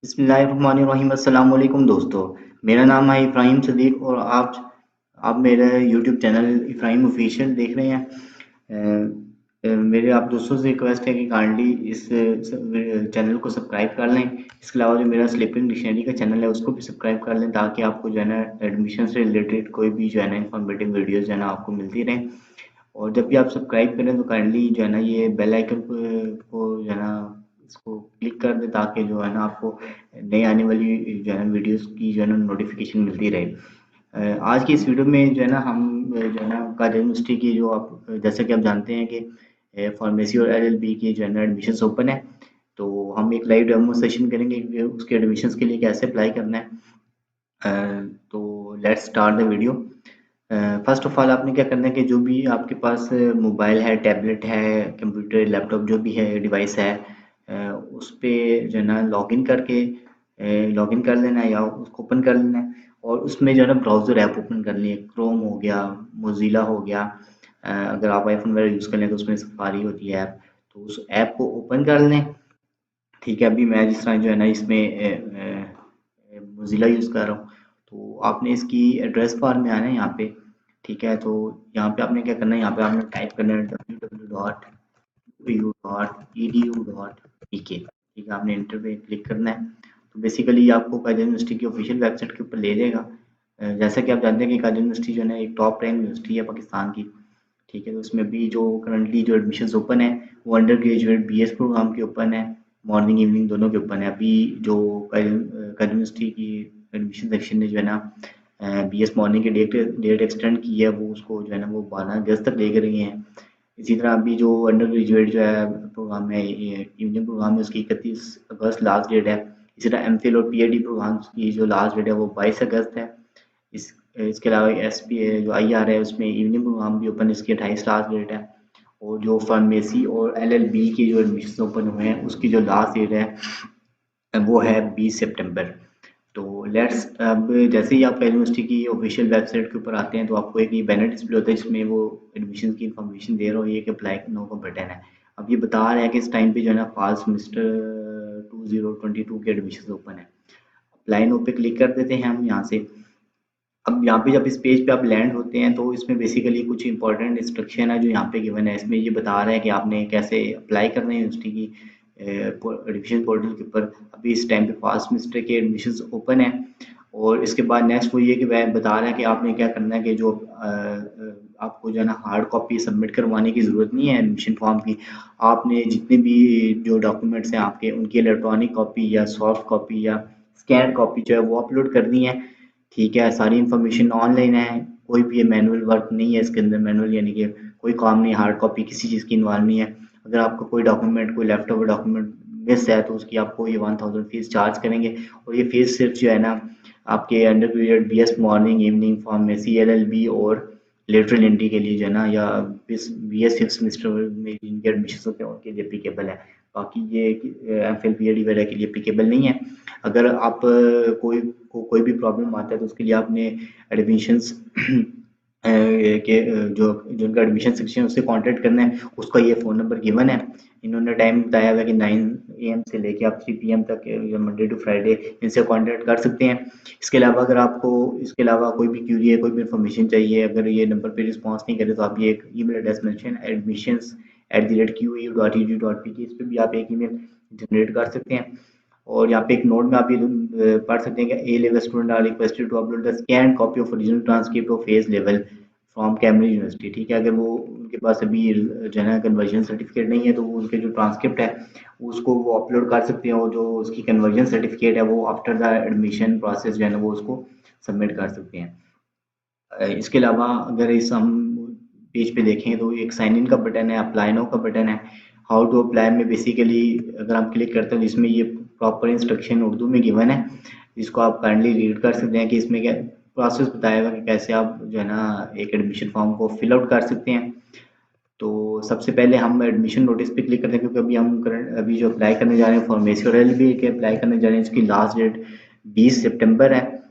बिस्मिल्लाहिर्रहमानिर्रहीम अस्सलाम वालेकुम दोस्तों। मेरा नाम है इब्राहिम सदीक और आप मेरा यूट्यूब चैनल इब्राहिम ऑफिशियल देख रहे हैं। मेरे आप दोस्तों से रिक्वेस्ट है कि काइंडली इस चैनल को सब्सक्राइब कर लें। इसके अलावा जो मेरा स्लीपिंग डिक्शनरी का चैनल है उसको भी सब्सक्राइब कर लें ताकि आपको जो है ना एडमिशन से रिलेटेड कोई भी जो है ना इंफॉर्मेटिव वीडियोज़ जो है ना आपको मिलती रहें। और जब भी आप सब्सक्राइब करें तो काइंडली जो है ना ये बेल आइकन को जो है ना इसको क्लिक कर दें ताकि जो है ना आपको नई आने वाली जो है ना वीडियोस की जो है ना नोटिफिकेशन मिलती रहे। आज की इस वीडियो में जो है ना हम जो है ना काजल यूनिवर्सिटी की जो आप जैसे कि आप जानते हैं कि फार्मेसी और एलएलबी की जो है ना एडमिशन्स ओपन है। तो हम एक लाइव डेमो सेशन करेंगे कि उसके एडमिशन्स के लिए कैसे अप्लाई करना है। तो let's start the video. First of all आपने क्या करना है कि जो भी आपके पास मोबाइल है, टैबलेट है, कंप्यूटर, लैपटॉप जो भी है डिवाइस है, उस पे जो है ना लॉगिन करके लॉगिन कर लेना है या उसको ओपन कर लेना है। और उसमें जो है ना ब्राउज़र ऐप ओपन करनी है। क्रोम हो गया, मोज़िला हो गया। अगर आप आईफ़ोन वगैरह यूज़ कर लें तो उसमें सफारी होती है ऐप, तो उस ऐप को ओपन कर लें। ठीक है, अभी मैं जिस तरह जो है ना इसमें मोज़िला यूज़ कर रहा हूँ, तो आपने इसकी एड्रेस बार में आना है यहाँ पे। ठीक है, तो यहाँ पे आपने क्या करना है, यहाँ पे आपने टाइप करना है www.edu.pk। ठीक है, आपने इंटर पे क्लिक करना है। तो बेसिकली आपको काजल यूनिवर्सिटी की ऑफिशियल वेबसाइट के ऊपर ले जाएगा। जैसा कि आप जानते हैं कि काजल यूनिवर्सिटी जो है ना एक टॉप रैंक यूनिवर्सिटी है पाकिस्तान की। ठीक है, तो उसमें भी जो करंटली जो एडमिशन्स ओपन है वो अंडर ग्रेजुएट बीएस प्रोग्राम के ओपन है। मॉर्निंग इवनिंग दोनों के ओपन है। अभी जो काजल यूनिवर्सिटी की एडमिशन सेक्शन ने जो है ना बीएस मॉर्निंग की डेट एक्सटेंड की है, वो उसको जो है ना वो 12 अगस्त तक ले रही हैं। इसी तरह अभी जो अंडर ग्रेजुएट जो है प्रोग्राम है, इवनिंग प्रोग्राम है, उसकी 31 अगस्त लास्ट डेट है। इसी तरह एमफिल और पीएचडी प्रोग्राम की जो लास्ट डेट है वो 22 अगस्त है। इस इसके अलावा एस पी जो आई आर है उसमें इवनिंग प्रोग्राम भी ओपन, इसकी 28 लास्ट डेट है। और जो फार्मेसी और एलएलबी के जो एडमिशन ओपन हुए हैं उसकी जो लास्ट डेट है वो है 20 सितंबर। तो लेट्स अब जैसे ही आप यूनिवर्सिटी की ऑफिशियल वेबसाइट के ऊपर आते हैं तो आपको एक ये बैनर डिस्प्ले होता है जिसमें वो एडमिशन की इंफॉर्मेशन दे रहा हो, ये कि अप्लाई नो का बटन है। अब ये बता रहा है कि इस टाइम पे जो है ना फॉल सेमेस्टर 2022 के एडमिशन ओपन है। अप्लाई नो पे क्लिक कर देते हैं हम यहाँ से। अब यहाँ पे जब इस पेज पे आप लैंड होते हैं तो इसमें बेसिकली कुछ इंपॉर्टेंट इंस्ट्रक्शन है जो यहाँ पे गिवन है। इसमें ये बता रहा है कि आपने कैसे अप्लाई करना है यूनिवर्सिटी की एडमिशन पोर्टल के ऊपर। अभी इस टाइम पे फर्स्ट सेमेस्टर के एडमिशन्स ओपन है। और इसके बाद नेक्स्ट वो ये कि वह बता रहा है कि आपने क्या करना है कि जो आपको जो है ना हार्ड कॉपी सबमिट करवाने की ज़रूरत नहीं है एडमिशन फॉर्म की। आपने जितने भी जो डॉक्यूमेंट्स हैं आपके उनकी इलेक्ट्रॉनिक कॉपी या सॉफ्ट कॉपी या स्कैन कॉपी जो है वो अपलोड करनी है। ठीक है, सारी इन्फॉर्मेशन ऑनलाइन है, कोई भी ये मैनुअल वर्क नहीं है इसके अंदर। मैनुअल यानी कि कोई काम नहीं, हार्ड कॉपी किसी चीज़ की इन्वॉल्व नहीं है। अगर आपका कोई डॉक्यूमेंट, कोई लैपटॉप डॉक्यूमेंट मिस है तो उसकी आपको ये 1000 फीस चार्ज करेंगे। और ये फीस सिर्फ जो है ना आपके under period B S morning evening pharmacy L L B और लेटरल एंट्री के लिए जो है ना, या बी एस फिफ्थ सेमेस्टर में जिनके एडमिशन होते हैं उनके लिए एप्लीकेबल है। बाकी ये M Phil P H D वगैरह के लिए एप्लीकेबल नहीं है। अगर आप कोई भी प्रॉब्लम आता है तो उसके लिए आपने एडमिशन्स के जो जिनका एडमिशन सेक्शन है उससे कांटेक्ट करना है। उसका ये फ़ोन नंबर गिवन है। इन्होंने टाइम बताया हुआ है कि 9 AM से लेके आप 3 PM तक मंडे टू फ्राइडे इनसे कांटेक्ट कर सकते हैं। इसके अलावा अगर आपको इसके अलावा कोई भी क्यूरी है, कोई भी इन्फॉर्मेशन चाहिए, अगर ये नंबर पे रिस्पॉन्स नहीं करे तो आप ये एक ईमेल एड्रेस मेंशन admissions@qeu.edu.pk, इस पे भी आप एक ईमेल जनरेट कर सकते हैं। और यहाँ पे एक नोट में आप ये पढ़ सकते हैं कि A level student are requested to upload the scan copy of original transcript of AS level from Cambridge University. ठीक है, अगर वो उनके पास अभी जो है ना कन्वर्जन सर्टिफिकेट नहीं है तो वो उनके जो ट्रांसक्रिप्ट है उसको वो अपलोड कर सकते हैं। और जो उसकी कन्वर्जन सर्टिफिकेट है वो आफ्टर द एडमिशन प्रोसेस जो है ना वो उसको सबमिट कर सकते हैं। इसके अलावा अगर इस हम पेज पे देखें तो एक साइन इन का बटन है, अप्लाई नाउ का बटन है। हाउ टू अप्लाई में बेसिकली अगर हम क्लिक करते हैं तो इसमें ये प्रॉपर इंस्ट्रक्शन उर्दू में गिवन है, जिसको आप काइंडली रीड कर सकते हैं कि इसमें क्या प्रोसेस बताया हुआ कि कैसे आप जो है ना एक एडमिशन फॉर्म को फिल आउट कर सकते हैं। तो सबसे पहले हम एडमिशन नोटिस पे क्लिक करते हैं क्योंकि अभी जो अप्लाई करने जा रहे हैं फॉर्मेसी और एलएलबी के अप्लाई करने जा रहे हैं, इसकी लास्ट डेट 20 सितंबर है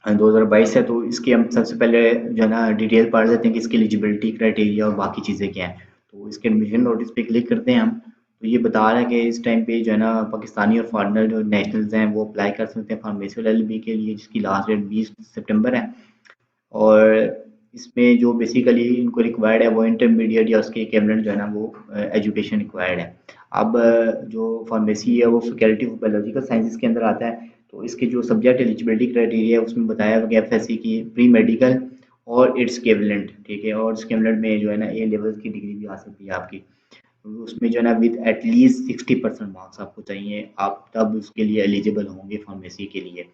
2022 है। तो इसकी हम सबसे पहले जो है ना डिटेल पढ़ लेते हैं कि इसकी एलिजिबिलिटी क्राइटेरिया और बाकी चीज़ें क्या हैं। तो इसके एडमिशन नोटिस पे क्लिक करते हैं हम। तो ये बता रहा है कि इस टाइम पे जो है ना पाकिस्तानी और फॉरेनर जो नेशनल्स हैं वो अप्लाई कर सकते हैं फार्मेसी LLB के लिए, जिसकी लास्ट डेट 20 सितंबर है। और इसमें जो बेसिकली इनको रिक्वायर्ड है वो इंटरमीडिएट या उसके इक्विवेलेंट जो है ना वो एजुकेशन रिक्वायर्ड है। अब जो फार्मेसी है वो फैकल्टी ऑफ बायोलॉजिकल साइंसेज के अंदर आता है। तो इसके जो सब्जेक्ट एलिजिबिलिटी क्राइटेरिया है उसमें बताया गया FSC की प्री मेडिकल और इट्स इक्विवेलेंट, ठीक है। और इस इक्विवेलेंट में जो है ना A लेवल की डिग्री भी आ सकती है आपकी। तो उसमें जो है ना विद एटलीस्ट 60% मार्क्स आपको चाहिए, आप तब उसके लिए एलिजिबल होंगे फार्मेसी के लिए।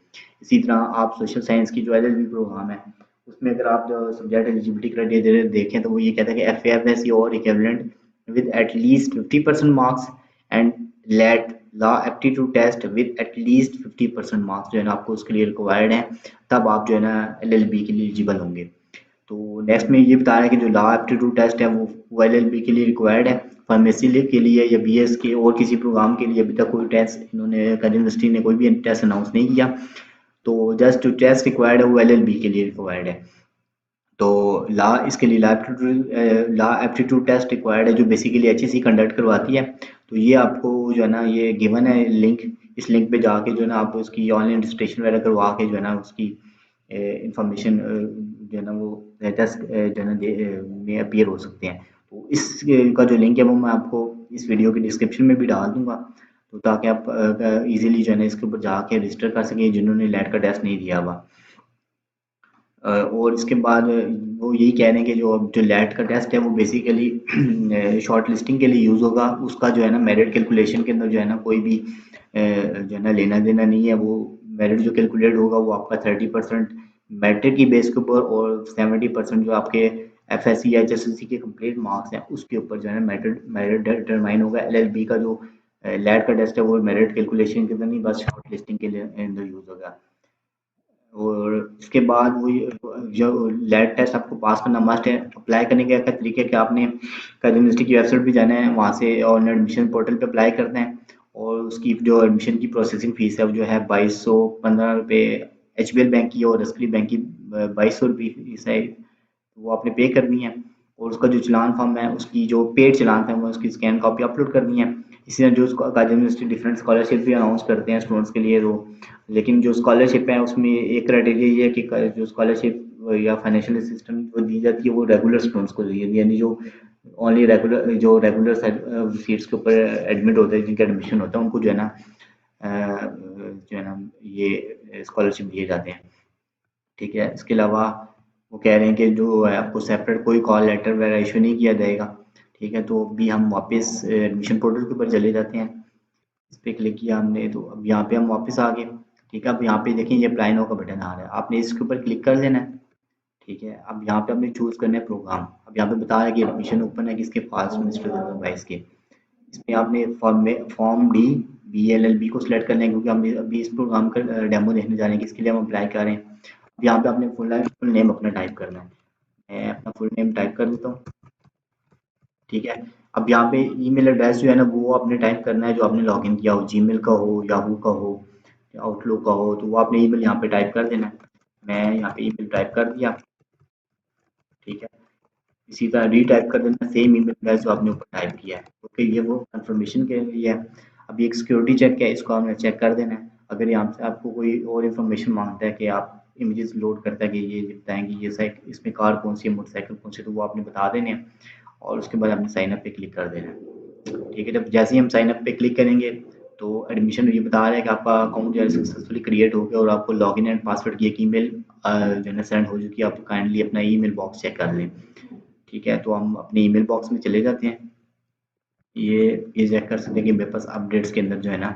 इसी तरह आप सोशल साइंस की जो LLB प्रोग्राम है उसमें अगर आप जो सब्जेक्ट एलिजिबिलिटी क्राइटेरिया देखें तो वो ये कहता है कि FAFSC और equivalent with at least 50% marks and LAT law aptitude test with at least 50% marks जो है ना आपको उसके लिए रिक्वायर्ड है, तब आप जो है ना LLB के लिए एलिजिबल होंगे। तो नेक्स्ट में ये बता रहा है कि जो लॉ एप्टीट्यूड टेस्ट है वो LLB के लिए रिक्वायर्ड है। फार्मेसी के लिए या BS के और किसी प्रोग्राम के लिए अभी तक कोई टेस्ट इन्होंने यूनिवर्सिटी ने कोई भी टेस्ट अनाउंस नहीं किया। तो जस्ट जो टेस्ट रिक्वायर्ड है वो LLB के लिए रिक्वायर्ड है। तो लॉ इसके लिए लॉ एप्टीट्यूड टेस्ट रिक्वायर्ड है जो बेसिकली HEC कंडक्ट करवाती है। तो ये आपको जो है ना ये गिवन है लिंक, इस लिंक पे जाके जो है ना आप उसकी ऑनलाइन रजिस्ट्रेशन वगैरह करवा के जो है ना उसकी इंफॉर्मेशन जो है ना वो टेस्ट जो है ना में अपीयर हो सकते हैं। तो इस का जो लिंक है वो मैं आपको इस वीडियो के डिस्क्रिप्शन में भी डाल दूंगा, तो ताकि आप इजीली जो है ना इसके ऊपर जाके रजिस्टर कर सकें जिन्होंने लेट का टेस्ट नहीं दिया हुआ। और इसके बाद वो यही कह रहे हैं कि जो लैट का टेस्ट है वो बेसिकली शॉर्ट लिस्टिंग के लिए यूज़ होगा। उसका जो है ना मेरिट कैलकुलेशन के अंदर जो है ना कोई भी जो है ना लेना देना नहीं है। वो मेरिट जो कैलकुलेट होगा वो आपका 30% मेरिट की बेस के ऊपर और 70% जो आपके FSC या HSLC के कंप्लीट मार्क्स हैं उसके ऊपर जो है ना मेरिट मेरिट डिटरमाइन होगा। LLB का जो लैट का टेस्ट है वो मेरिट कैलकुलेशन के अंदर नहीं, बस शॉर्ट लिस्टिंग के लिए अंदर यूज़ होगा। और इसके बाद वो जो लैब टेस्ट आपको पास करना मस्ट है। अप्लाई करने का क्या तरीका है कि आपने यूनिवर्सिटी की वेबसाइट पे जाना है, वहाँ से ऑनलाइन एडमिशन पोर्टल पे अप्लाई करना है। और उसकी जो एडमिशन की प्रोसेसिंग फ़ीस है वो जो है 2215 रुपये HBL बैंक की और रसकरी बैंक की 2200 रुपये फ़ीस है, वो आपने पे करनी है। और उसका जो चलान फॉर्म है उसकी जो पेड चलान फॉर्म है उसकी स्कैन कॉपी अपलोड करनी है। इसी तरह जो काजल यूनिवर्सिटी डिफरेंट स्कॉलरशिप भी अनाउंस करते हैं स्टूडेंट्स के लिए, तो लेकिन जो स्कॉलरशिप है उसमें एक क्राइटेरिया ये है कि जो स्कॉलरशिप या फाइनेंशियल असिस्टेंस जो दी जाती है वो रेगुलर स्टूडेंट्स को दी जाती है, यानी जो ओनली रेगुलर सीट्स के ऊपर एडमिट होते हैं, जिनका एडमिशन होता है, उनको जो है ना जो है ना ये स्कॉलरशिप दिए जाते हैं। ठीक है, इसके अलावा वो कह रहे हैं कि जो है आपको सेपरेट कोई कॉल लेटर वगैरह इशू नहीं किया जाएगा। ठीक है, तो अभी हम वापस एडमिशन पोर्टल के ऊपर चले जाते हैं। इस पे क्लिक किया हमने तो अब यहाँ पे हम वापस आ गए। ठीक है, अब यहाँ पे देखें ये अप्लाई नाउ का बटन आ रहा है, आपने इसके ऊपर क्लिक कर देना है। ठीक है, अब यहाँ पे हमने चूज़ करना है प्रोग्राम। अब यहाँ पे बता रहा है कि एडमिशन ओपन है किसके पास, मिनिस्टर 2022 के। इसमें आपने फॉर्म डी BLLB को सिलेक्ट करना है, क्योंकि हम अभी इस प्रोग्राम का डेमो देखने जा रहे हैं कि इसके लिए हम अप्लाई कर रहे हैं। अब यहाँ पे आपने फुल नेम अपना टाइप करना है। मैं अपना फुल नेम टाइप कर देता हूँ। ठीक है, अब यहाँ पे ईमेल एड्रेस जो है ना वो आपने टाइप करना है जो आपने लॉगिन किया हो, जीमेल का हो, याहू का हो, आउटलुक का हो, तो वो आपने ईमेल यहाँ पे टाइप कर देना है। मैं यहाँ पे ईमेल टाइप कर दिया। ठीक है, इसी तरह रीटाइप कर देना सेम ईमेल एड्रेस जो आपने ऊपर टाइप किया है। ओके, ये वो कंफर्मेशन के लिए है। अभी एक सिक्योरिटी चेक है, इसको आपने चेक कर देना है। अगर यहाँ से आपको कोई और इन्फॉर्मेशन मांगता है कि आप इमेजेस लोड करता है कि ये बताएं कि ये साइक इसमें कार कौन सी है, मोटरसाइकिल कौन सी है, तो वो आपने बता देने हैं। और उसके बाद आपने साइन अप पे क्लिक कर देना है। ठीक है, जब जैसे ही हम साइन अप पे क्लिक करेंगे तो एडमिशन ये बता रहा है कि आपका अकाउंट जो है सक्सेसफुली क्रिएट हो गया और आपको लॉगिन एंड पासवर्ड की एक ईमेल जो है सेंड हो चुकी है। आप काइंडली अपना ईमेल बॉक्स चेक कर लें। ठीक है, तो हम अपने ईमेल बॉक्स में चले जाते हैं। ये चेक कर सकते हैं कि मेरे पास अपडेट्स के अंदर जो है ना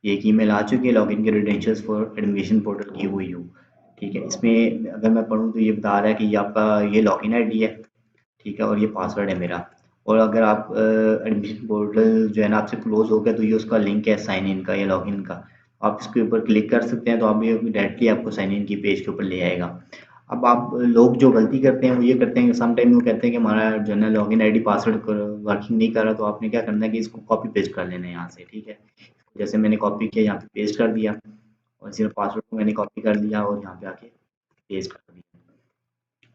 एक ईमेल आ चुकी है, लॉगिन के क्रेडेंशियल्स फॉर एडमिशन पोर्टल की हुई हूँ। ठीक है, इसमें अगर मैं पढ़ूँ तो ये बता रहा है कि ये आपका ये लॉगिन आईडी है। ठीक है, और ये पासवर्ड है मेरा। और अगर आप एडमिशन पोर्टल जो है ना आपसे क्लोज हो गया तो ये उसका लिंक है साइन इन का या लॉगिन का, आप इसके ऊपर क्लिक कर सकते हैं तो आप ये डायरेक्टली आपको साइन इन की पेज के ऊपर ले आएगा। अब आप लोग जो गलती करते हैं वो ये करते हैं कि सम टाइम वो कहते हैं कि हमारा जो है ना लॉगिन आईडी पासवर्ड वर्किंग नहीं कर रहा, तो आपने क्या करना है कि इसको कॉपी पेस्ट कर लेना है यहाँ से। ठीक है, जैसे मैंने कॉपी किया यहाँ पे पेस्ट कर दिया, और सिर्फ पासवर्ड को मैंने कॉपी कर लिया और यहाँ पे आके पेस्ट कर दिया,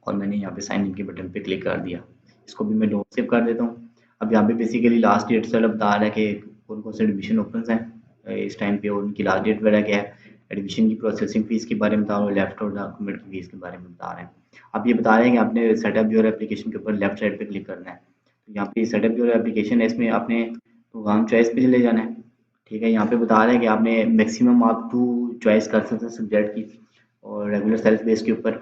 और मैंने यहाँ पे साइन इन के बटन पे क्लिक कर दिया। इसको भी मैं डोंट सेव कर देता हूँ। अब यहाँ पे बेसिकली लास्ट डेट से बता रहा है कि कौन कौन से एडमिशन ओपन हैं इस टाइम पे, और उनकी लास्ट डेट वगैरह क्या है, एडमिशन की प्रोसेसिंग फीस के बारे में बता रहा हूँ, लेफ्ट और डॉक्यूमेंट की फीस के बारे में बता रहे हैं। अब ये बता रहे हैं कि आपने सेटअप जो है एप्लीकेशन के ऊपर लेफ्ट साइड पे क्लिक करना है। तो यहाँ पे सेटअप जो है एप्लीकेशन है, इसमें आपने प्रोग्राम चॉइस पे चले जाना है। ठीक है, यहाँ पे बता रहे हैं कि आपने मैक्सिमम आप 2 चॉइस कर सकते हैं सब्जेक्ट की और रेगुलर सेल्फ बेस के ऊपर,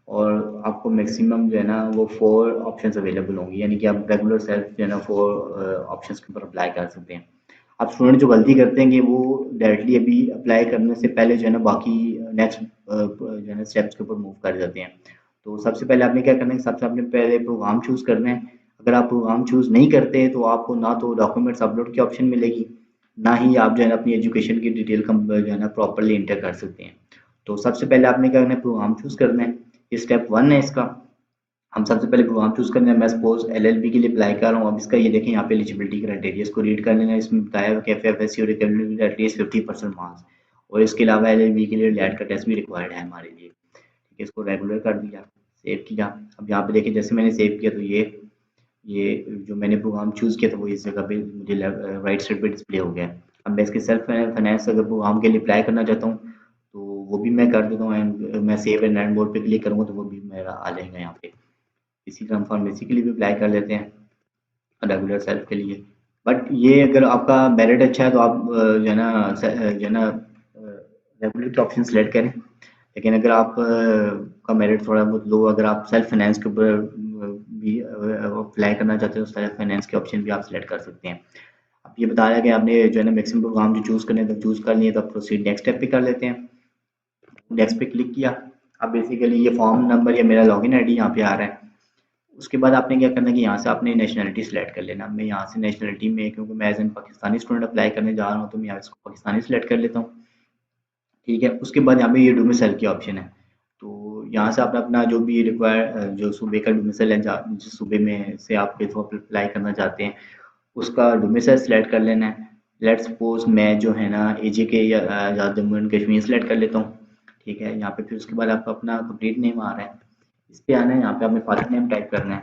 और आपको मैक्सिमम जो है ना वो 4 ऑप्शंस अवेलेबल होंगी, यानी कि आप रेगुलर सेल्फ जो है ना 4 ऑप्शंस के ऊपर अप्लाई कर सकते हैं। अब स्टूडेंट जो गलती करते हैं कि वो डायरेक्टली अभी अप्लाई करने से पहले जो है ना बाकी नेक्स्ट जो है ना स्टेप्स के ऊपर मूव कर जाते हैं। तो सबसे पहले आपने क्या करना है, सबसे आपने पहले प्रोग्राम चूज़ करना है। अगर आप प्रोग्राम चूज़ नहीं करते तो आपको ना तो डॉक्यूमेंट्स अपलोड की ऑप्शन मिलेगी, ना ही आप जो है ना अपनी एजुकेशन की डिटेल कम जो है ना प्रॉपर्ली इंटर कर सकते हैं। तो सबसे पहले आपने क्या करना है, प्रोग्राम चूज़ करना है। ये स्टेप 1 है इसका। हम सबसे पहले प्रोग्राम चूज़ करना है। मैं सपोज एलएलबी के लिए अप्लाई कर रहा हूँ। अब इसका ये देखें यहाँ पे एलिजिबिलिटी क्राइटेरिया, इसको रीड कर लेना है। इसमें बताया हुआ कि एफएफएससी और एटलीस्ट 50% मार्क्स, और इसके अलावा एलएलबी के लिए लैट का टेस्ट भी रिक्वायर्ड है हमारे लिए। ठीक है, इसको रेगुलर कर दिया, सेव किया। अब यहाँ पे देखिए जैसे मैंने सेव किया तो ये जो मैंने प्रोग्राम चूज़ किया था वो इस जगह पे मुझे राइट साइड पे डिस्प्ले हो गया। अब मैं इसके सेल्फ फाइनेंस अगर प्रोग्राम के लिए अप्लाई करना चाहता हूँ तो वो भी मैं कर देता हूँ, एंड मैं सेव एंड रन बोर्ड पे क्लिक करूँगा तो वो भी मेरा आ जाएगा यहाँ पे। इसी तरह हम फार्मेसी के लिए भी अप्लाई कर लेते हैं, रेगुलर सेल्फ के लिए। बट ये अगर आपका मेरिट अच्छा है तो आप जो है ना जो है ना रेगुलर के ऑप्शन सेलेक्ट करें। लेकिन अगर आप का मेरिट थोड़ा बहुत लो, अगर आप सेल्फ फाइनेंस के ऊपर भी अप्लाई करना चाहते हो तो सेल्फ फाइनेंस के ऑप्शन भी आप सेलेक्ट कर सकते हैं। अब ये बता रहा है कि आपने जो है ना मैक्सिमम प्रोग्राम जो चूज़ करने तो चूज़ कर लिए, तो आप प्रोसीड नेक्स्ट स्टेप पे कर लेते हैं। नेक्स्ट पे क्लिक किया। अब बेसिकली ये फॉर्म नंबर या मेरा लॉगिन आईडी यहाँ पे आ रहा है। उसके बाद आपने क्या करना है कि यहाँ से आपने नेशनलिटी सेलेक्ट कर लेना। मैं यहाँ से नेशनलिटी में, क्योंकि मैं as an Pakistani student apply करने जा रहा हूँ, तो मैं यहाँ इसको पाकिस्तानी सेलेक्ट कर लेता हूँ। ठीक है, उसके बाद यहाँ पे ये डोमिसाइल की ऑप्शन है। तो यहाँ से आप अपना जो भी रिक्वायर जो सूबे का डोमिसाइल है, जिस सूबे में से आप थ्रू अप्लाई करना चाहते हैं उसका डोमिसाइल सेलेक्ट कर लेना है। लेट्स सपोज मैं जो है ना एजे के या आज़ाद जम्मू एंड कश्मीर सेलेक्ट कर लेता हूँ। ठीक है, यहाँ पे फिर उसके बाद आपका अपना कंप्लीट नेम आ रहा है, इस पे आना है। यहाँ पे आपने फादर नेम टाइप करना है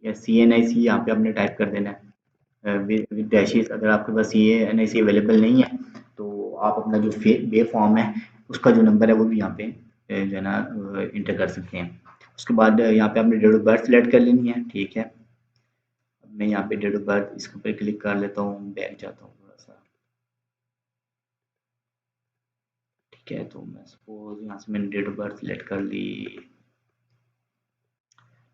या CNIC यहाँ पे आपने टाइप कर देना है विद डैशेस। अगर आपके पास CNIC अवेलेबल नहीं है तो आप अपना जो बे फॉर्म है उसका जो नंबर है वो भी यहाँ पे जो है ना इंटर कर सकते हैं। उसके बाद यहाँ पे आपने डेट ऑफ बर्थ सेलेक्ट कर लेनी है। ठीक है, अब मैं यहाँ पे डेट ऑफ बर्थ इसके ऊपर क्लिक कर लेता हूँ, बैक जाता हूँ थोड़ा सा। ठीक है, तो मैं सपोज यहाँ से मैंने डेट ऑफ बर्थ सेलेक्ट कर ली।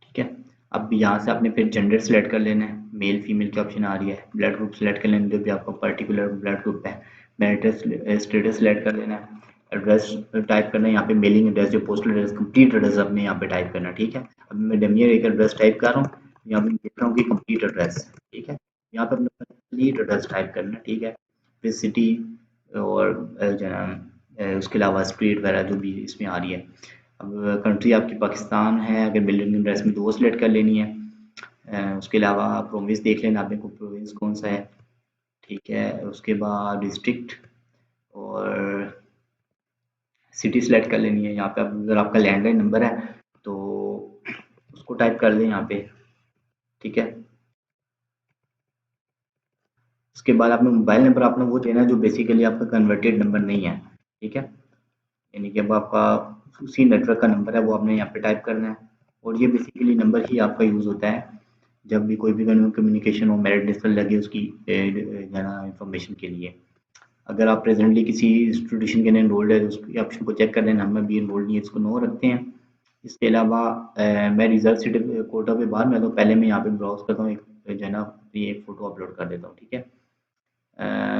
ठीक है, अब यहाँ से आपने फिर जेंडर सेलेक्ट कर लेना है। मेल फीमेल की ऑप्शन आ रही है। ब्लड ग्रुप सेलेक्ट कर लेना, जो भी आपका पर्टिकुलर ब्लड ग्रुप है। मैरिटल स्टेटस सेलेक्ट कर लेना है। एड्रेस टाइप करना है यहाँ पे, मेलिंग एड्रेस जो पोस्टल एड्रेस कंप्लीट एड्रेस आपने यहाँ पे टाइप करना है। ठीक है, अब मैं डमियर एक एड्रेस टाइप कर रहा हूँ, यहाँ पे लिख रहा हूँ कि कंप्लीट एड्रेस। ठीक है, यहाँ पे अपना कंप्लीट एड्रेस टाइप करना है। ठीक है, फिर सिटी और जो है ना उसके अलावा स्ट्रीट वगैरह जो भी इसमें आ रही है। अब कंट्री आपकी पाकिस्तान है, अगर बिल्डिंग इंटरेस्ट में तो वो सिलेक्ट कर लेनी है। उसके अलावा प्रोविंस देख लेना आपने को प्रोविंस कौन सा है। ठीक है, उसके बाद डिस्ट्रिक्ट और सिटी सेलेक्ट कर लेनी है। यहाँ पे अगर आपका लैंडलाइन नंबर है तो उसको टाइप कर दें यहाँ पे। ठीक है, उसके बाद आपने मोबाइल नंबर अपना वो देना है जो बेसिकली आपका कन्वर्टेड नंबर नहीं है। ठीक है, यानी कि अब आपका उसी नेटवर्क का नंबर है वो आपने यहाँ पे टाइप करना है, और ये बेसिकली नंबर ही आपका यूज़ होता है जब भी कोई भी कम्युनिकेशन हो, मेरिट लिस्ट लगे उसकी जाना इंफॉर्मेशन के लिए। अगर आप प्रेजेंटली किसी इंस्टीट्यूशन के अंदर एनरोल्ड है तो उसकी ऑप्शन को चेक कर लेना। हमें भी एनरोल्ड नहीं है, इसको नो रखते हैं। इसके अलावा मैं रिजल्ट सीट कोटा पे बाद में तो पहले मैं यहाँ पे ब्राउज करता हूँ, एक जो है ना ये एक फ़ोटो अपलोड कर देता हूँ। ठीक है,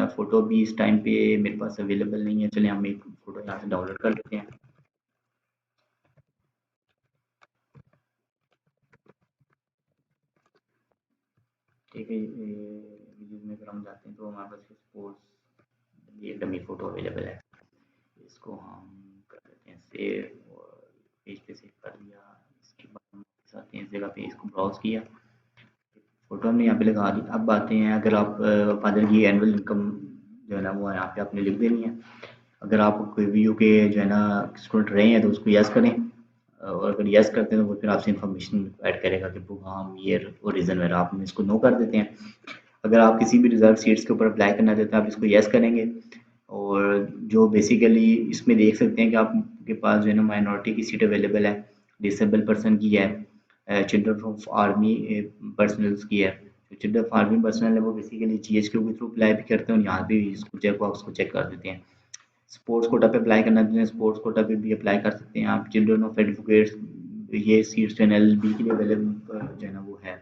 फ़ोटो भी इस टाइम पे मेरे पास अवेलेबल नहीं है, चलिए हम एक फ़ोटो यहाँ से डाउनलोड कर लेते हैं। ठीक है, वीडियो में अगर हम जाते हैं तो हमारे पास सपोज ये डमी फ़ोटो अवेलेबल है। इसको हम कर देते हैं सेव, और पेज पे सेव कर लिया। इसके बाद हम वापस आते हैं इस जगह पे, इसको ब्राउज़ किया, फ़ोटो हमने यहाँ पे लगा दी। अब आते हैं, अगर आप फादर की एनुअल इनकम जो है ना वो यहाँ पे आपने लिख देनी है। अगर आप कोई वी यू के जो है ना स्टूडेंट रहे हैं तो उसको यस करें, और अगर यस करते हैं तो वो फिर आपसे इन्फॉर्मेशन ऐड करेगा कि हाँ ये रीज़न है, आप इसको नो कर देते हैं। अगर आप किसी भी रिजर्व सीट्स के ऊपर अप्लाई करना चाहते हैं आप इसको यस करेंगे। और जो बेसिकली इसमें देख सकते हैं कि आपके पास जो है ना माइनॉरिटी की सीट अवेलेबल है, डिसेबल पर्सन की है, चिल्ड्रन ऑफ आर्मी पर्सनल्स की है। जो चिल्ड्रन ऑफ आर्मी पर्सनल है वो बेसिकली जीएचक्यू के थ्रू अप्लाई भी करते हैं और यहाँ भी इसको चेक बॉक्स को चेक कर देते हैं। स्पोर्ट्स कोटा पे अप्लाई करना चाहते हैं स्पोर्ट्स कोटा पे भी अप्लाई कर सकते हैं आप। चिल्ड्रन ऑफ एडवोकेट्स, ये सीट्स जो है एलएलबी के लिए अवेलेबल जो है ना वो है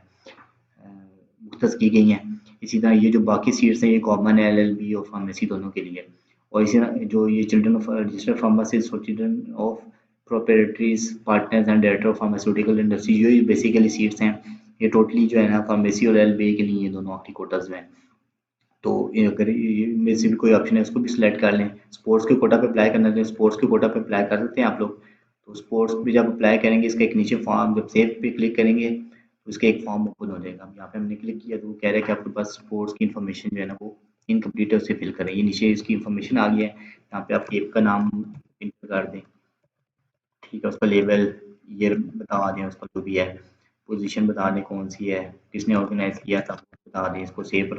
मुख्तस की गई हैं। इसी तरह ये जो बाकी सीट्स हैं ये कॉमन है एलएलबी और फार्मेसी दोनों के लिए। और इसी तरह जो ये चिल्ड्रन ऑफ रजिस्टर्ड फार्मासिस्ट और children of proprietaries partners and director of pharmaceutical industry, ये बेसिकली सीट्स हैं। ये टोटली जो है ना फार्मेसी और एलएलबी के लिए ये दोनों आखिरी कोटाज में हैं। तो अगर इनमें से भी कोई ऑप्शन है उसको भी सिलेक्ट कर लें। स्पोर्ट्स के कोटा पे अप्लाई करना चाहिए स्पोर्ट्स के कोटा पे अप्लाई कर सकते हैं आप लोग। तो स्पोर्ट्स पे जब अप्लाई करेंगे इसका एक नीचे फॉर्म, जब सेव पे क्लिक करेंगे तो इसका एक फॉर्म ओपन हो जाएगा। अब यहाँ पे हमने क्लिक किया तो वो कह रहा है कि आपके पास स्पोर्ट्स की इन्फॉर्मेशन जो है ना वो इनकम्प्लीट है, उससे फिल करें। ये नीचे इसकी इन्फॉर्मेशन आ गई है, यहाँ पे आप टेप का नाम इंटर कर दें, ठीक है, उसका लेवल, ईयर बता दें, उसका जो भी है, पोजीशन बता दें कौन सी है, किसने ऑर्गेनाइज किया था बता दें। इसको सेव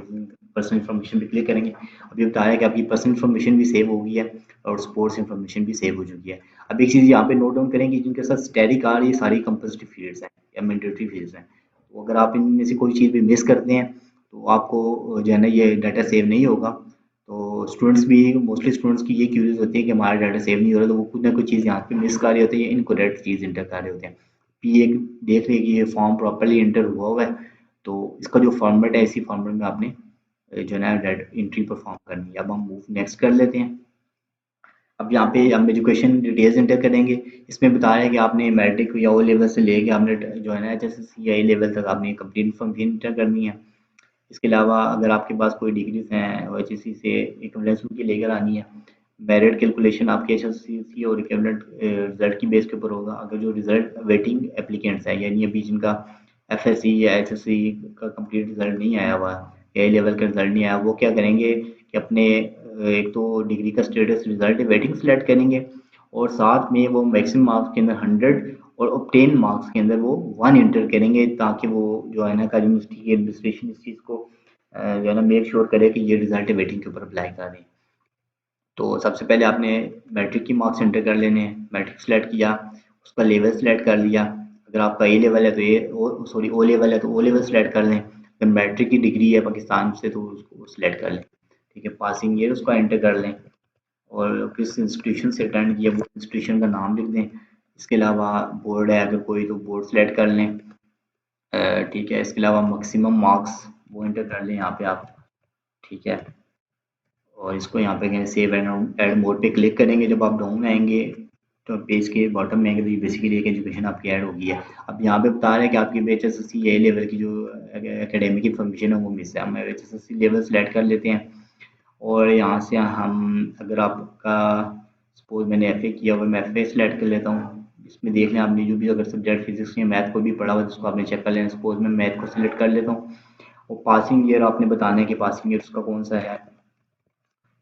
पर्सनल इन्फॉर्मेशन पे क्लिक करेंगे। अभी बता रहा है कि आपकी पर्सनल इन्फॉर्मेशन भी सेव हो गई है और स्पोर्ट्स इन्फॉर्मेशन भी सेव हो चुकी है। अब एक चीज़ यहाँ पे नोट डाउन करें कि जिनके साथ स्टैटिक आ रही है सारी कंपल्सरी फील्ड्स हैं या मैंडेटरी फील्ड्स हैं। तो अगर आप इनमें से कोई चीज़ भी मिस करते हैं तो आपको जो है ना ये डाटा सेव नहीं होगा। तो स्टूडेंट्स भी, मोस्टली स्टूडेंट्स की ये क्यूरीज होती है कि हमारा डाटा सेव नहीं हो रहा, तो वो कुछ ना कुछ चीज़ यहाँ पे मिस कर रहे होते हैं या इनकरेक्ट चीज़ इंटर कर रहे होते हैं। पी एक देख रहे कि ये फॉर्म प्रॉपरली इंटर हुआ है, तो इसका जो फॉर्मेट है इसी फॉर्मेट में आपने जो है ना एंट्री परफॉर्म करनी है। अब हम मूव नेक्स्ट कर लेते हैं। अब यहाँ पे हम एजुकेशन डिटेल्स इंटर करेंगे। इसमें बता रहे हैं कि आपने मैट्रिक या ओ लेवल से लेके आपने जो है ना एचएसएससी या ए लेवल तक आपने कंप्लीट इन्फॉर्मेशन इंटर करनी है। इसके अलावा अगर आपके पास कोई डिग्रीज हैं और एचएससी से इक्विवेलेंस उनकी लेकर आनी है। मेरिट कैलकुलेशन आपके एचएससी और इक्विवेलेंट रिजल्ट की बेस के ऊपर होगा। अगर जो रिजल्ट वेटिंग एप्लीकेंट्स हैं यानी अभी जिनका एफएससी या एचएससी का कंप्लीट रिजल्ट नहीं आया हुआ, ए लेवल का रिजल्ट नहीं आया, वो क्या करेंगे कि अपने एक तो डिग्री का स्टेटस रिजल्ट वेटिंग सेलेक्ट करेंगे और साथ में वो मैक्सिमम मार्क्स के अंदर 100 और ऑब्टेन मार्क्स के अंदर वो 1 इंटर करेंगे, ताकि वो जो है ना यूनिवर्सिटी की एडमिनिस्ट्रेशन इस चीज़ को जो है ना मेक श्योर करे कि ये रिजल्ट वेटिंग के ऊपर अप्लाई करें। तो सबसे पहले आपने मैट्रिक की मार्क्स एंटर कर लेने हैं। मैट्रिक सेलेक्ट किया, उसका लेवल सेलेक्ट कर लिया। अगर आपका ए लेवल है तो ओ लेवल है तो ओ लेवल सेलेक्ट कर लें। अगर मैट्रिक की डिग्री है पाकिस्तान से तो उसको सेलेक्ट कर लें, ठीक है। पासिंग ईयर उसका एंटर कर लें और किस इंस्टीट्यूशन से अटेंड किया वो इंस्टीट्यूशन का नाम लिख दें। इसके अलावा बोर्ड है अगर कोई तो बोर्ड सेलेक्ट कर लें, ठीक है। इसके अलावा मैक्सिमम मार्क्स वो एंटर कर लें यहाँ पे आप, ठीक है। और इसको यहाँ पे कहें सेव एंड ऐड मोड पे क्लिक करेंगे। जब आप डाउन आएंगे तो पेज के बॉटम में आएंगे तो ये बेसिकली एक एजुकेशन आपकी ऐड होगी है। अब यहाँ पे बता रहे हैं कि आपकी एचएसएससी ए लेवल की जो एकेडमिक इन्फॉर्मेशन है वो मिस है। हम एचएसएससी लेवल सेलेक्ट कर लेते हैं और यहाँ से हम अगर आपका सपोज मैंने एफ ए किया हुआ मैं एफ ए सेलेक्ट कर लेता हूँ। इसमें देख लें आपने जो भी अगर सब्जेक्ट फिजिक्स या मैथ को भी पढ़ा हुआ है जिसको आपने चेक कर लेना। सपोज मैं मैथ को सिलेक्ट कर लेता हूँ और पासिंग ईयर आपने बताना है कि पासिंग ईयर उसका कौन सा है,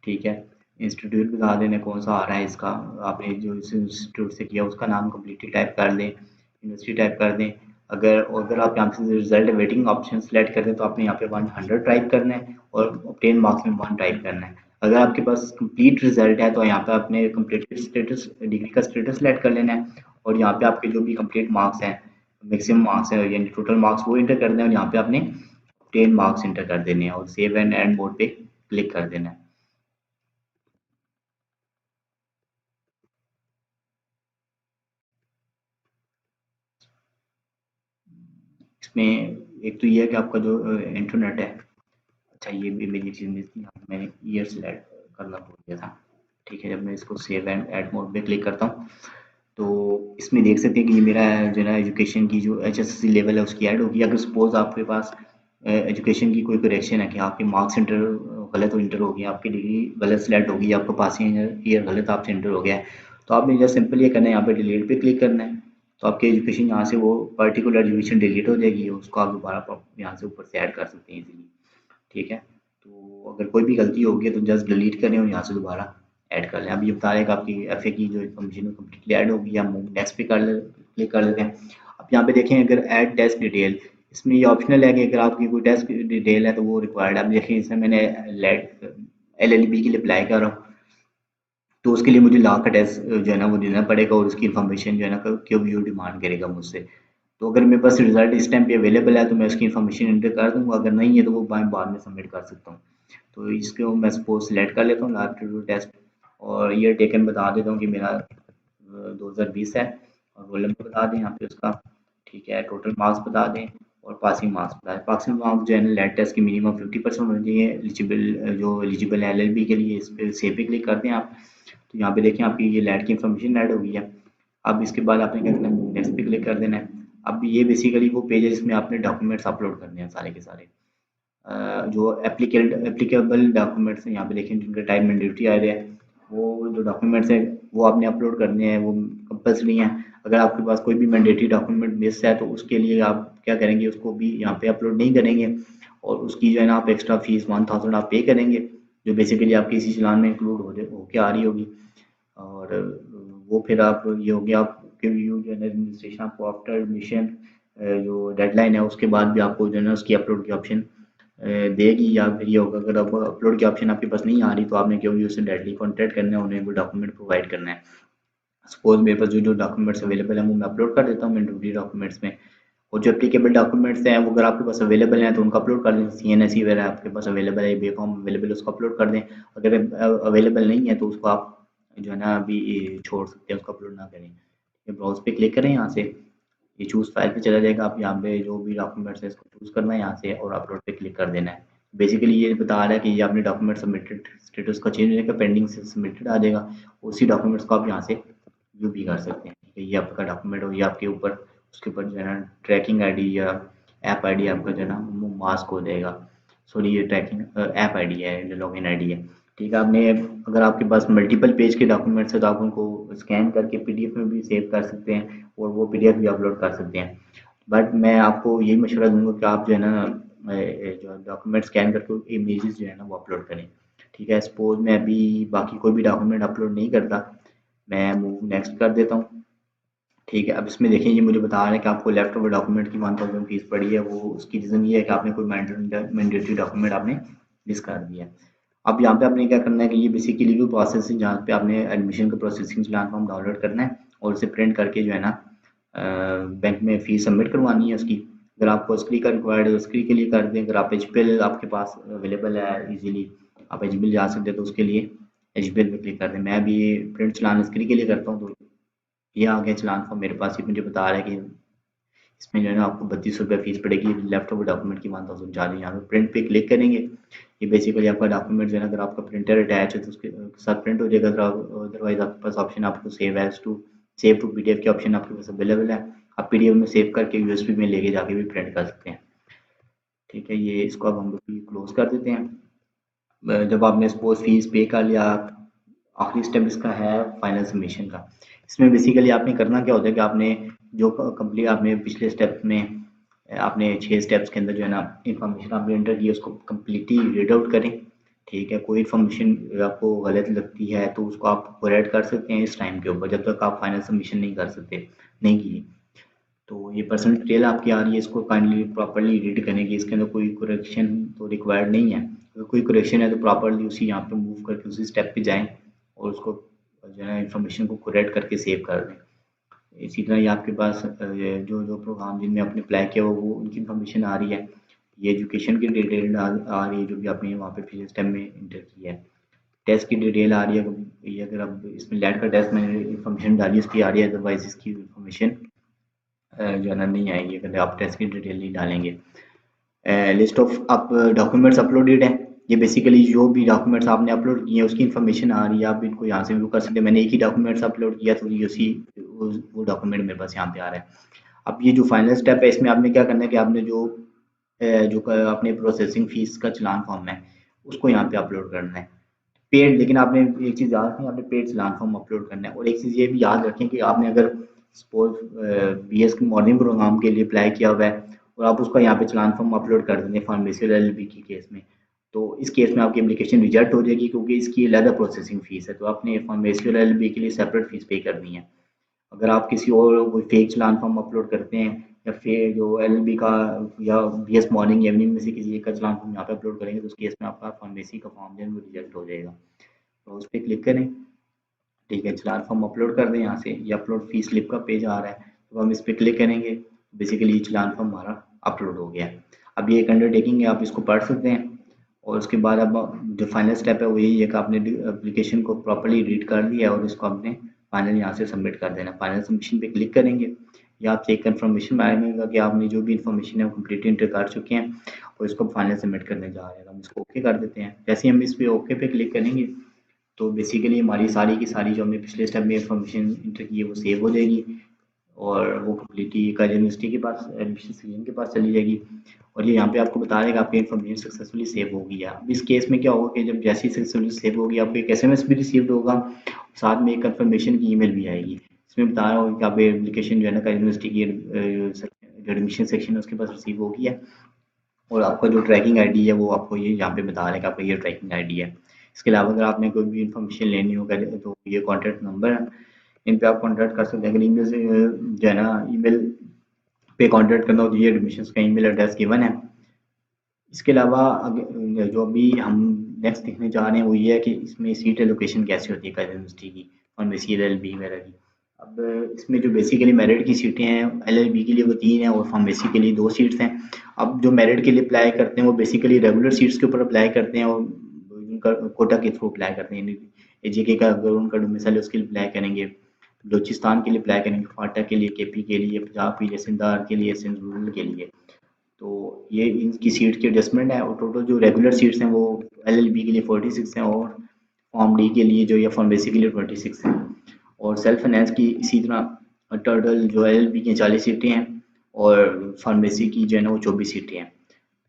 ठीक है। इंस्टीट्यूट बता देना कौन सा आ रहा है इसका, आपने जो इस इंस्टीट्यूट से किया उसका नाम कम्प्लीटली टाइप कर दें, यूनिवर्सिटी टाइप कर दें। अगर अगर आप यहाँ से रिजल्ट वेटिंग ऑप्शन सेलेक्ट कर दें तो आपने यहाँ पे 100 टाइप करना है और ऑब्टेन मार्क्स में 1 टाइप करना है। अगर आपके पास कंप्लीट रिजल्ट है तो यहाँ पे आपने कंप्लीट स्टेटस डिग्री का स्टेटस सेलेक्ट कर लेना है और यहाँ पे आपके जो भी कंप्लीट मार्क्स हैं, मैक्सिमम मार्क्स है यानी टोटल मार्क्स वो इंटर कर दें और यहाँ पे आपने 10 मार्क्स इंटर कर देने हैं और सेव एंड एंड मोड पे क्लिक कर देना है। इसमें एक तो ये है कि आपका जो इंटरनेट है, अच्छा ये भी मेरी चीज़ मिस थी, यहाँ मैंने ईयर सेलेक्ट करना भूल गया था, ठीक है। जब मैं इसको सेव एंड ऐड मोड पे क्लिक करता हूँ तो इसमें देख सकते हैं कि ये मेरा जो है ना एजुकेशन की जो एचएसएससी लेवल है उसकी ऐड होगी। अगर सपोज आपके पास एजुकेशन की कोई करेक्शन है कि आपके मार्क्स इंटर गलत इंटर हो गया, आपकी डिग्री गलत सेलेक्ट होगी, आपका पासिंग ईयर गलत आपसे इंटर हो गया है, तो आपने जस्ट सिंपल ये करना है, यहाँ पे डिलीट पे क्लिक करना है। तो आपकी एजुकेशन यहाँ से वो पर्टिकुलर एजुकेशन डिलीट हो जाएगी, उसको आप दोबारा यहाँ से ऊपर से ऐड कर सकते हैं इजीली, ठीक है। तो अगर कोई भी गलती होगी तो जस्ट डिलीट करें और यहाँ से दोबारा ऐड कर लें। अब ये बता रहे हैं कि आपकी एफ ए की जो इन्फॉर्मेशन है कम्प्लीटली ऐड होगी। हम मूव नेक्स्ट पे कर क्लिक कर देते हैं। अब यहाँ पे देखें अगर ऐड टेस्ट डिटेल, इसमें ये ऑप्शनल है कि अगर आपकी कोई टेस्ट डिटेल है तो वो रिक्वायर्ड है। अब देखिए इसमें मैंने LLB के लिए अप्लाई कर रहा हूँ, तो उसके लिए मुझे लॉ का टेस्ट जो है ना वो देना पड़ेगा और उसकी इन्फॉर्मेशन जो है ना क्यों व्यू डिमांड करेगा मुझसे। तो अगर मेरे पास रिजल्ट इस टाइम पे अवेलेबल है तो मैं उसकी इन्फॉर्मेशन एंटर कर दूंगा, अगर नहीं है तो वो बाद में सबमिट कर सकता हूँ। तो इसको मैं सपोज सेलेक्ट कर लेता हूँ लास्ट टू टेस्ट, और ईयर टेकन बता देता हूँ कि मेरा 2020 है, और रोल नंबर बता दें यहाँ पे उसका, ठीक है, टोटल मार्क्स बता दें और पासिंग मार्क्स बता दें। पासिंग मार्क्स जो है ना लैब टेस्ट की मिनिमम 50% होनी चाहिए। एलिजिबल जो एलिजिबल है LLB के लिए, इस पर सेव पे क्लिक कर दें आप। तो यहाँ पे देखें आपकी ये लैड की इन्फॉर्मेशन ऐड हो गई है। अब इसके बाद आपने क्या करना है, नेक्स्ट पे क्लिक कर देना है। अब ये बेसिकली वो पेज है जिसमें आपने डॉक्यूमेंट्स अपलोड करने हैं सारे के सारे। जो एप्लीकेबल डॉक्यूमेंट्स हैं यहाँ पे देखें जिनका टाइम मैंडेटरी आ रहा है, वो जो डॉक्यूमेंट्स हैं वो आपने अपलोड करने हैं, वो कंपल्सरी हैं। अगर आपके पास कोई भी मैंडेटरी डॉक्यूमेंट मिस है तो उसके लिए आप क्या करेंगे, उसको भी यहाँ पे अपलोड नहीं करेंगे, और उसकी जो है ना आप एक्स्ट्रा फीस 1000 आप पे करेंगे, जो बेसिकली आपके इसी चलान में इंक्लूड होके आ रही होगी। और वो फिर आप ये हो गया आपके व्यू जो है ना रजिस्ट्रेशन आपको आफ्टर एडमिशन जो डेडलाइन है उसके बाद भी आपको जो है ना उसकी अपलोड की ऑप्शन देगी, या फिर ये होगा अगर आप अपलोड की ऑप्शन आपके पास नहीं आ रही तो आपने क्यों भी उससे डायरेक्टली कॉन्टैक्ट करना है, उन्हें वो डॉक्यूमेंट प्रोवाइड करना है। सपोज मेरे पास जो डॉक्यूमेंट्स अवेलेबल हैं वो मैं अपलोड कर देता हूँ मैंडेटरी डॉक्यूमेंट्स में, और जो एप्लीकेबल डॉक्यूमेंट्स हैं वो अगर आपके पास अवेलेबल हैं तो उनको अपलोड कर दें। CNSE वगैरह आपके पास अवेलेबल है, बे फॉर्म अवेलेबल है, उसको अपलोड कर दें। अगर अवेलेबल नहीं है तो उसको आप जो है ना अभी छोड़ सकते हैं, उसको अपलोड ना करें। ये ब्राउज पे क्लिक करें, यहाँ से ये चूज़ फाइल पे चला जाएगा। आप यहाँ पे जो भी डॉक्यूमेंट्स है इसको चूज़ करना है यहाँ से, और अपलोड पे क्लिक कर देना है। बेसिकली ये बता रहा है कि ये आपने डॉक्यूमेंट सबमिटेड, स्टेटस का चेंज हो जाएगा, पेंडिंग से सबमिटेड आ जाएगा। उसी डॉक्यूमेंट्स को आप यहाँ से व्यू भी कर सकते हैं। ठीक है, ये आपका डॉक्यूमेंट, और ये आपके ऊपर उसके ऊपर जो है ना ट्रैकिंग आईडी या ऐप आईडी आपका जो है ना वो मास्क हो जाएगा। सॉरी, ये ट्रैकिंग ऐप आईडी है, जो लॉगिन आईडी है। ठीक है, आपने अगर आपके पास मल्टीपल पेज के डॉक्यूमेंट्स है तो आप उनको स्कैन करके PDF में भी सेव कर सकते हैं, और वो PDF भी अपलोड कर सकते हैं। बट मैं आपको यही मशवरा दूंगा कि आप जो है ना जो डॉक्यूमेंट स्कैन करके इमेजेस जो है ना वो अपलोड करें। ठीक है, सपोज मैं अभी बाकी कोई भी डॉक्यूमेंट अपलोड नहीं करता, मैं मूव नेक्स्ट कर देता हूँ। ठीक है, अब इसमें देखें ये मुझे बता रहा है कि आपको लेफ्ट ओवर डॉक्यूमेंट की 1000 फीस पड़ी है। वो उसकी रीज़न ये है कि आपने कोई मैंडेटरी डॉक्यूमेंट आपने मिस कर दिया है। अब यहाँ पे आपने क्या करना है कि ये बेसिकली वो प्रोसेस है जहाँ पे आपने एडमिशन का प्रोसेसिंग प्लान फॉर्म डाउनलोड करना है, और उसे प्रिंट करके जो है ना बैंक में फ़ीस सबमिट करवानी है उसकी। अगर आपको स्क्री का रिक्वायर्ड है तो स्क्री के लिए कर दें। अगर आप एचपीएल आपके पास अवेलेबल है इजीली, आप एचपीएल जा सकते हैं, तो उसके लिए एचपीएल पे क्लिक कर दें। मैं अभी प्रिंट चलान स्क्री के लिए करता हूँ, तो ये आ गया चलान फॉर्म मेरे पास। ये मुझे बता रहा है कि इसमें जो है ना आपको 32 रुपये फीस पड़ेगी लेफ्ट ओवर डॉक्यूमेंट की 1000 चार्ज। यहाँ पे प्रिंट पे क्लिक करेंगे, ये बेसिकली आपका डॉक्यूमेंट जो है ना अगर आपका प्रिंटर अटैच है तो उसके साथ प्रिंट हो जाएगा। अदरवाइज आपके पास ऑप्शन आपको सेव टू PDF की ऑप्शन आपके पास अवेलेबल है। आप PDF में सेव करके USB में लेके जाके भी प्रिंट कर सकते हैं। ठीक है, ये इसको अब हम लोग क्लोज कर देते हैं। जब आपने सपोज फीस पे कर लिया, आखिरी स्टेप इसका है फाइनल सबमिशन का। इसमें बेसिकली आपने करना क्या होता है कि आपने जो कंप्लीट आपने पिछले स्टेप में आपने 6 स्टेप्स के अंदर जो है ना इन्फॉर्मेशन आपने एंटर की उसको कम्प्लीटली रीड आउट करें। ठीक है, कोई इन्फॉर्मेशन आपको गलत लगती है तो उसको आप करेक्ट कर सकते हैं इस टाइम के ऊपर, जब तक आप फाइनल सबमिशन नहीं कर सकते, नहीं की। तो ये पर्सनल डिटेल आपकी आ रही है, इसको काइंडली प्रॉपर्ली रीड करें कि इसके अंदर कोई करेक्शन तो रिक्वायर्ड नहीं है। अगर कोई करेक्शन है तो प्रॉपर्ली उसी यहाँ पे मूव करके उसी स्टेप पे जाएं और उसको जो है इन्फॉर्मेशन को करेक्ट करके सेव कर दें। इसी तरह ये आपके पास जो जो प्रोग्राम जिनमें आपने अप्लाई किया हो वो उनकी इन्फॉर्मेशन आ रही है। ये एजुकेशन की डिटेल आ रही है जो भी आपने वहाँ पे पिछले स्टेप में इंटर किया है। टेस्ट की डिटेल आ रही है, ये अगर अब इसमें लैट का टेस्ट मैंने इन्फॉर्मेशन डाली उसकी आ रही है, अदरवाइज इसकी इन्फॉर्मेशन जो है ना नहीं आएगी अगर आप टेस्ट की डिटेल नहीं डालेंगे। लिस्ट ऑफ आप डॉक्यूमेंट्स अपलोडेड है, ये बेसिकली जो भी डॉक्यूमेंट्स आपने अपलोड किए हैं उसकी इन्फॉर्मेशन आ रही है। आप इनको यहाँ से व्यू कर सकते हैं। मैंने एक ही डॉक्यूमेंट्स अपलोड किया तो ये उसी वो डॉक्यूमेंट मेरे पास यहाँ पे आ रहा है। अब ये जो फाइनल स्टेप है इसमें आपने क्या करना है कि आपने आपने प्रोसेसिंग फीस का चलान फॉर्म है उसको यहाँ पे अपलोड करना है पेड। लेकिन आपने एक चीज़ याद रखें, आपने पेड चलान फॉर्म अपलोड करना है। और एक चीज़ ये भी याद रखें कि आपने अगर सपोज BS के मॉर्निंग प्रोग्राम के लिए अप्लाई किया हुआ है और आप उसका यहाँ पे चलान फॉर्म अपलोड कर देंगे फार्मेसी LLB की केस में, तो इस केस में आपकी एप्लीकेशन रिजेक्ट हो जाएगी क्योंकि इसकी अलग प्रोसेसिंग फीस है। तो आपने फार्मेसी LLB के लिए सेपरेट फीस पे करनी है। अगर आप किसी और कोई फेक चलान फॉर्म अपलोड करते हैं या फिर जो एलएलबी का या बीएस मॉर्निंग इवनिंग में से किसी एक का चलान फॉर्म यहाँ पे अपलोड करेंगे तो उस केस में आपका फार्मेसी का फॉर्म जो है वो रिजेक्ट हो जाएगा। तो उस पर क्लिक करें, ठीक है, चलान फॉर्म अपलोड कर दें यहाँ से, ये अपलोड फी स्लिप का पेज आ रहा है, तो हम इस पर क्लिक करेंगे, बेसिकली चलान फॉर्म हमारा अपलोड हो गया है। अब ये एक अंडरटेकिंग है, आप इसको पढ़ सकते हैं। और उसके बाद अब जो फाइनल स्टेप है वो यही है कि आपने एप्लीकेशन को प्रॉपर्ली रीड कर लिया है और इसको आपने फाइनल यहाँ से सबमिट कर देना। फाइनल सबमिशन पे क्लिक करेंगे या आपसे एक कन्फर्मेशन में आएगा कि आपने जो भी इन्फॉर्मेशन है वो कम्प्लीटली इंटर कर चुके हैं और इसको फाइनल सबमिट करने जा रहे हैं। हम इसको ओके कर देते हैं। जैसे ही हम इस पर ओके पे क्लिक करेंगे तो बेसिकली हमारी सारी की सारी जो हमने पिछले स्टेप में इन्फॉर्मेशन इंटर की है वो सेव हो जाएगी और वो कम्प्लीटली का यूनिवर्सिटी के पास एडमिशन सीजन के पास चली जाएगी और ये यहाँ पे आपको बता देगा आपकी इन्फॉर्मेशन सक्सेसफुली सेव हो गई है। अब इस केस में क्या होगा कि जब जैसे ही सक्सेसफुली सेव होगी आपको एक एसएमएस भी रिसीव्ड होगा, साथ में एक कंफर्मेशन की ईमेल भी आएगी। इसमें बता रहा होगा कि आपकी एप्लीकेशन जो है ना यूनिवर्सिटी की एडमिशन सेक्शन है उसके पास रिसीव हो गई है और आपका जो ट्रैकिंग आईडी है वो आपको ये यहाँ पे बता रहा है कि आपका ये ट्रैकिंग आईडी है। इसके अलावा अगर आपने कोई भी इन्फॉर्मेशन लेनी हो तो ये कॉन्टैक्ट नंबर है, इन पे आप कॉन्टैक्ट कर सकते हैं। अगर ईमेल से जो है ना ईमेल पे कॉन्टैक्ट करना हो तो ये एडमिशन का ईमेल एड्रेस गिवन है। इसके अलावा जो अभी हम नेक्स्ट देखने जा रहे हैं वो ये है कि इसमें सीट एलोकेशन कैसे होती है कायदे यूनिवर्सिटी की और में सी एल बी वगैरह की। अब इसमें जो बेसिकली मेरिट की सीटें हैं एलएलबी के लिए वो 3 हैं और फार्मेसी के लिए 2 सीट्स हैं। अब जो मेरिट के लिए अप्लाई करते हैं वो बेसिकली रेगुलर सीट्स के ऊपर अप्लाई करते हैं और उनका कोटा के थ्रू अप्लाई करते हैं। एजेके का अगर उनका डोमिसाइल है उसके लिए अप्लाई करेंगे, बलूचिस्तान के लिए अप्लाई करेंगे, फाटा के लिए, केपी के लिए, पंजाब के लिए, सिंधार के लिए, सिंध रूरल के लिए। तो ये इनकी सीट की एडजस्टमेंट है और टोटल जो रेगुलर सीट्स हैं वो एलएलबी के लिए 46 हैं और फॉर्म डी के लिए जो या फार्मेसी के लिए 26 हैं और सेल्फ फाइनेंस की इसी तरह टोटल जो एलएलबी की 40 सीटें हैं और फार्मेसी की जो है ना वो 24 सीटें हैं।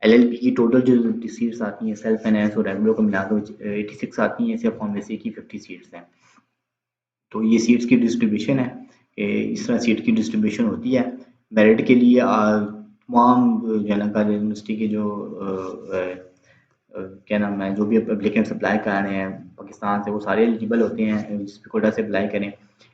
एलएलबी की टोटल जो सीट्स आती हैं सेल्फ फाइनेंस और रेगुलर को मिलाकर 86 आती हैं, सिर्फ फार्मेसी की 50 सीट्स हैं। तो ये सीट्स की डिस्ट्रीब्यूशन है कि इस तरह सीट की डिस्ट्रीब्यूशन होती है। मेरिट के लिए तमाम जानकार यूनिवर्सिटी के जो क्या नाम है जो भी एप्लीकेंट्स अप्लाई कर रहे हैं पाकिस्तान से वो सारे एलिजिबल होते हैं जिस भी कोटा से अप्लाई करें।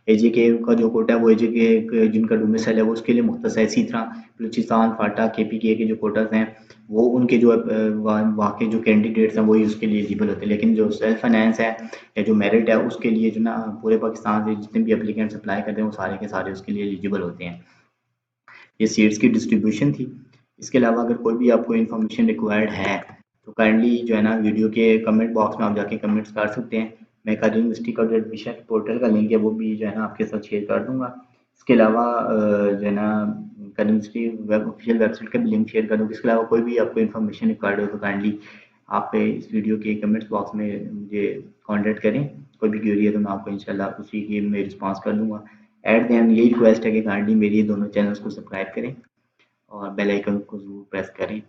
एजेके का जो कोटा है वो एजेके जिनका डोमिसाइल है वो उसके लिए मुख्तस है। इसी तरह बलूचिस्तान, फाटा, केपीके के जो कोटास हैं वो उनके जो वहाँ के जो कैंडिडेट्स हैं वही उसके लिए एलिजिबल होते हैं। लेकिन जो सेल्फ फाइनेंस है या जो मेरिट है उसके लिए जो ना पूरे पाकिस्तान से जितने भी एप्लीकेंट्स अप्लाई करते हैं वो सारे के सारे उसके लिए एलिजिबल होते हैं। ये सीट्स की डिस्ट्रीब्यूशन थी। इसके अलावा अगर कोई भी आपको इन्फॉर्मेशन रिक्वायर्ड है तो काइंडली जो है ना वीडियो के कमेंट बॉक्स में आप जाके कमेंट्स कर सकते हैं। मैं कायदे यूनिवर्सिटी का जो एडमिशन पोर्टल का लिंक है वो भी जो है ना आपके साथ शेयर कर दूंगा। इसके अलावा जो है ना कायदे यूनिवर्सिटी वेब ऑफिशियल वेबसाइट का भी लिंक शेयर कर दूँगा। इसके अलावा कोई भी आपको इन्फॉर्मेशन रिक्वायर्ड हो तो काइंडली आप इस वीडियो के कमेंट्स बॉक्स में मुझे कॉन्टैक्ट करें। कोई भी क्वेरी है तो मैं आपको इंशाल्लाह उसी की मैं रिस्पॉन्स कर दूंगा। एट द एंड यही रिक्वेस्ट है कि काइंडली मेरी दोनों चैनल्स को सब्सक्राइब करें और बेल आइकन को ज़रूर प्रेस करें।